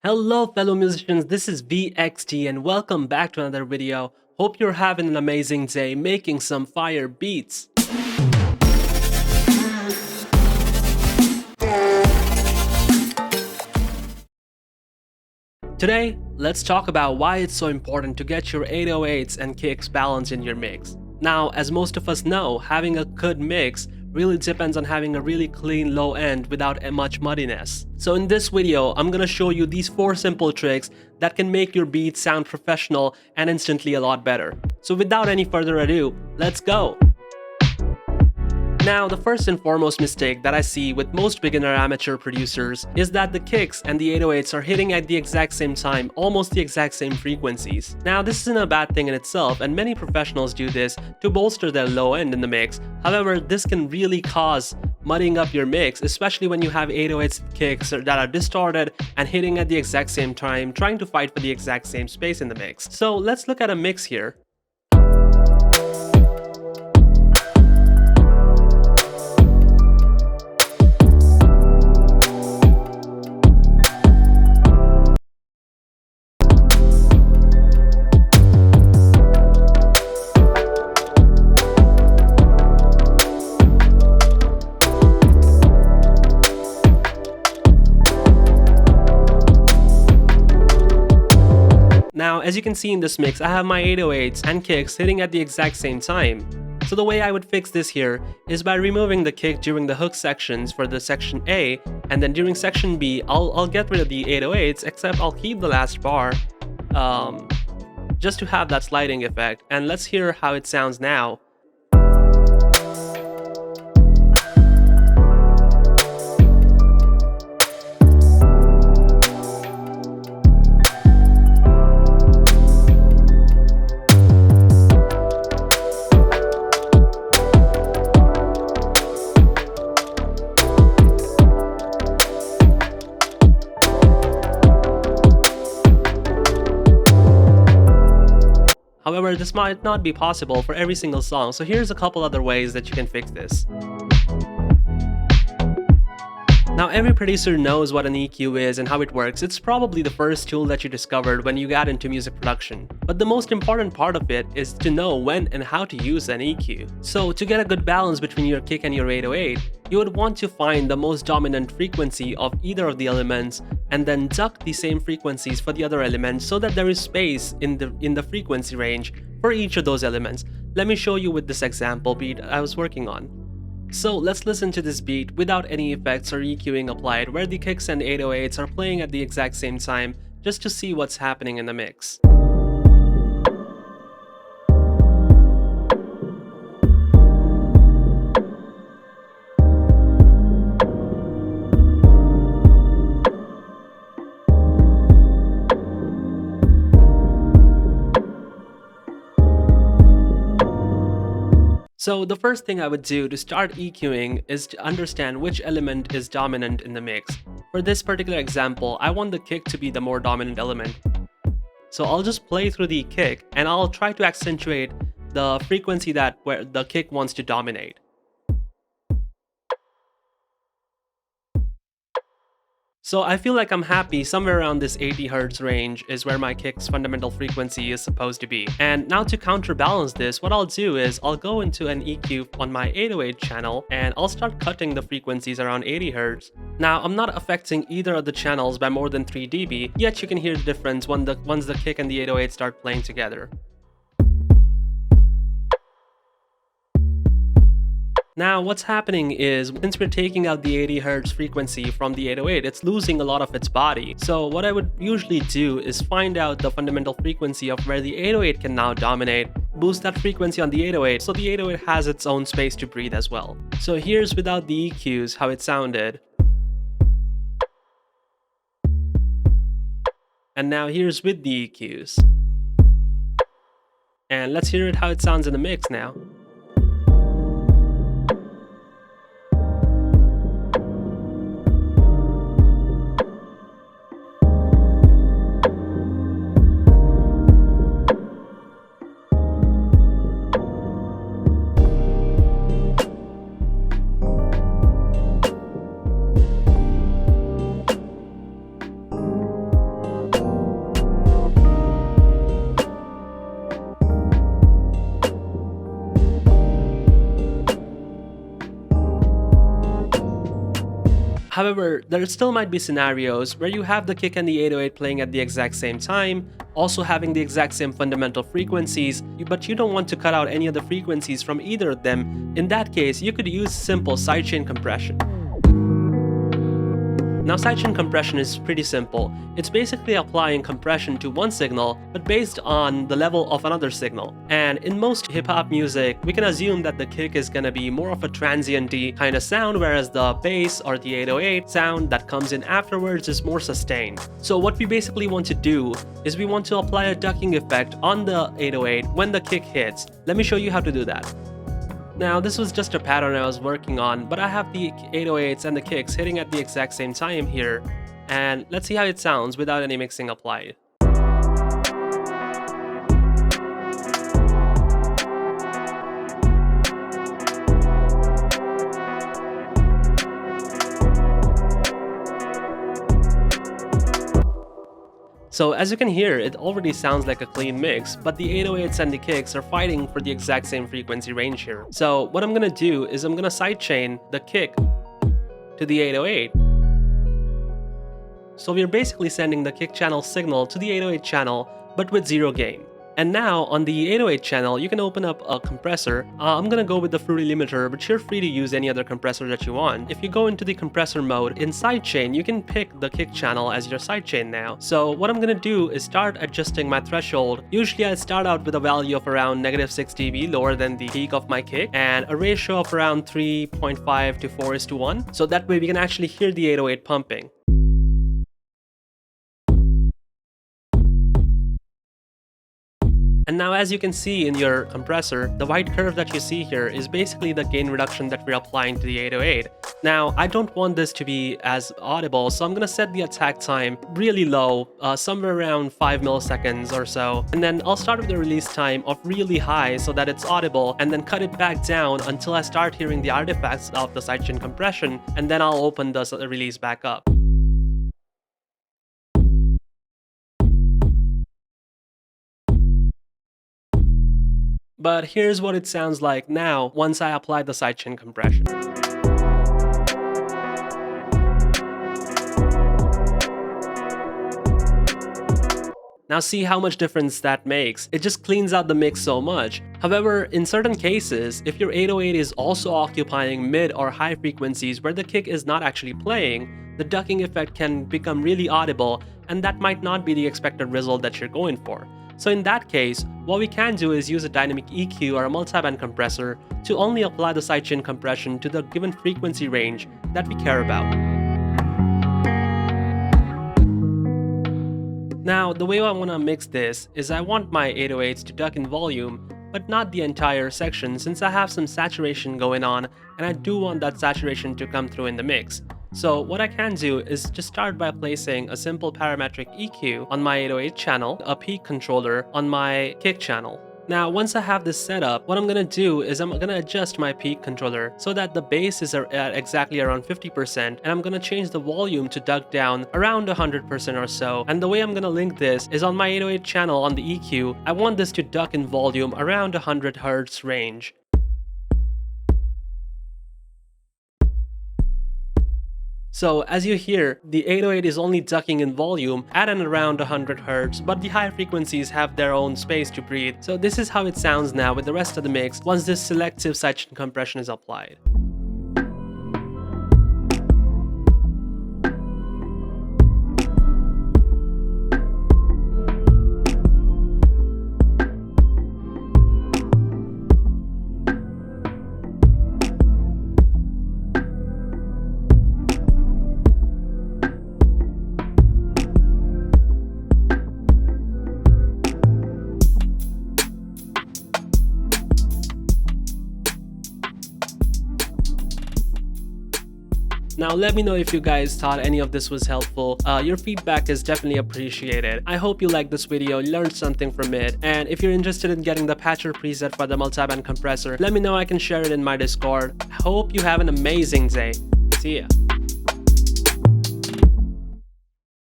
Hello fellow musicians, this is VXT and welcome back to another video. Hope you're having an amazing day making some fire beats. Today, let's talk about why it's so important to get your 808s and kicks balanced in your mix. Now, as most of us know, having a good mix really depends on having a really clean low end without much muddiness. So in this video, I'm gonna show you these 4 simple tricks that can make your beats sound professional and instantly a lot better. So without any further ado, let's go! Now, the first and foremost mistake that I see with most beginner amateur producers is that the kicks and the 808s are hitting at the exact same time, almost the exact same frequencies. Now, this isn't a bad thing in itself, and many professionals do this to bolster their low end in the mix. However, this can really cause muddying up your mix, especially when you have 808s kicks that are distorted and hitting at the exact same time, trying to fight for the exact same space in the mix. So let's look at a mix here. Now, as you can see in this mix, I have my 808s and kicks hitting at the exact same time. So the way I would fix this here is by removing the kick during the hook sections for the section A, and then during section B, I'll get rid of the 808s, except I'll keep the last bar, just to have that sliding effect. And let's hear how it sounds now. However, this might not be possible for every single song, so here's a couple other ways that you can fix this. Now, every producer knows what an EQ is and how it works. It's probably the first tool that you discovered when you got into music production. But the most important part of it is to know when and how to use an EQ. So to get a good balance between your kick and your 808, you would want to find the most dominant frequency of either of the elements and then duck the same frequencies for the other elements so that there is space in the frequency range for each of those elements. Let me show you with this example beat I was working on. So let's listen to this beat without any effects or EQing applied, where the kicks and 808s are playing at the exact same time, just to see what's happening in the mix. So the first thing I would do to start EQing is to understand which element is dominant in the mix. For this particular example, I want the kick to be the more dominant element. So I'll just play through the kick and I'll try to accentuate the frequency where the kick wants to dominate. So I feel like I'm happy somewhere around this 80 Hz range is where my kick's fundamental frequency is supposed to be. And now to counterbalance this, what I'll do is I'll go into an EQ on my 808 channel and I'll start cutting the frequencies around 80 Hz. Now, I'm not affecting either of the channels by more than 3 dB, yet you can hear the difference once the kick and the 808 start playing together. Now, what's happening is, since we're taking out the 80 Hz frequency from the 808, it's losing a lot of its body. So what I would usually do is find out the fundamental frequency of where the 808 can now dominate, boost that frequency on the 808, so the 808 has its own space to breathe as well. So here's without the EQs how it sounded. And now here's with the EQs. And let's hear it how it sounds in the mix now. However, there still might be scenarios where you have the kick and the 808 playing at the exact same time, also having the exact same fundamental frequencies, but you don't want to cut out any of the frequencies from either of them. In that case, you could use simple sidechain compression. Now, sidechain compression is pretty simple. It's basically applying compression to one signal, but based on the level of another signal. And in most hip-hop music, we can assume that the kick is gonna be more of a transient-y kind of sound, whereas the bass or the 808 sound that comes in afterwards is more sustained. So what we basically want to do is we want to apply a ducking effect on the 808 when the kick hits. Let me show you how to do that. Now, this was just a pattern I was working on, but I have the 808s and the kicks hitting at the exact same time here, and let's see how it sounds without any mixing applied. So as you can hear, it already sounds like a clean mix, but the 808s and the kicks are fighting for the exact same frequency range here. So what I'm gonna do is I'm gonna sidechain the kick to the 808. So we're basically sending the kick channel signal to the 808 channel, but with zero gain. And now on the 808 channel, you can open up a compressor. I'm gonna go with the Fruity limiter, but you're free to use any other compressor that you want. If you go into the compressor mode in sidechain, you can pick the kick channel as your sidechain now. So what I'm gonna do is start adjusting my threshold. Usually I start out with a value of around -6 dB, lower than the peak of my kick, and a ratio of around 3.5 to 4:1. So that way we can actually hear the 808 pumping. And now, as you can see in your compressor, the white curve that you see here is basically the gain reduction that we're applying to the 808. Now, I don't want this to be as audible, so I'm gonna set the attack time really low, somewhere around 5 milliseconds or so. And then I'll start with the release time of really high so that it's audible, and then cut it back down until I start hearing the artifacts of the sidechain compression, and then I'll open the release back up. But here's what it sounds like now once I apply the sidechain compression. Now see how much difference that makes. It just cleans out the mix so much. However, in certain cases, if your 808 is also occupying mid or high frequencies where the kick is not actually playing, the ducking effect can become really audible, and that might not be the expected result that you're going for. So in that case, what we can do is use a dynamic EQ or a multiband compressor to only apply the sidechain compression to the given frequency range that we care about. Now, the way I want to mix this is I want my 808s to duck in volume, but not the entire section since I have some saturation going on and I do want that saturation to come through in the mix. So what I can do is just start by placing a simple parametric EQ on my 808 channel, a peak controller on my kick channel. Now, once I have this set up, what I'm gonna do is I'm gonna adjust my peak controller so that the bass is at exactly around 50%, and I'm gonna change the volume to duck down around 100% or so. And the way I'm gonna link this is on my 808 channel on the EQ, I want this to duck in volume around 100 Hz range. So as you hear, the 808 is only ducking in volume at and around 100 Hz, but the high frequencies have their own space to breathe. So this is how it sounds now with the rest of the mix once this selective sidechain compression is applied. Now let me know if you guys thought any of this was helpful. Your feedback is definitely appreciated. I hope you liked this video, learned something from it, and if you're interested in getting the patcher preset for the multiband compressor, let me know. I can share it in my Discord. Hope you have an amazing day. See ya.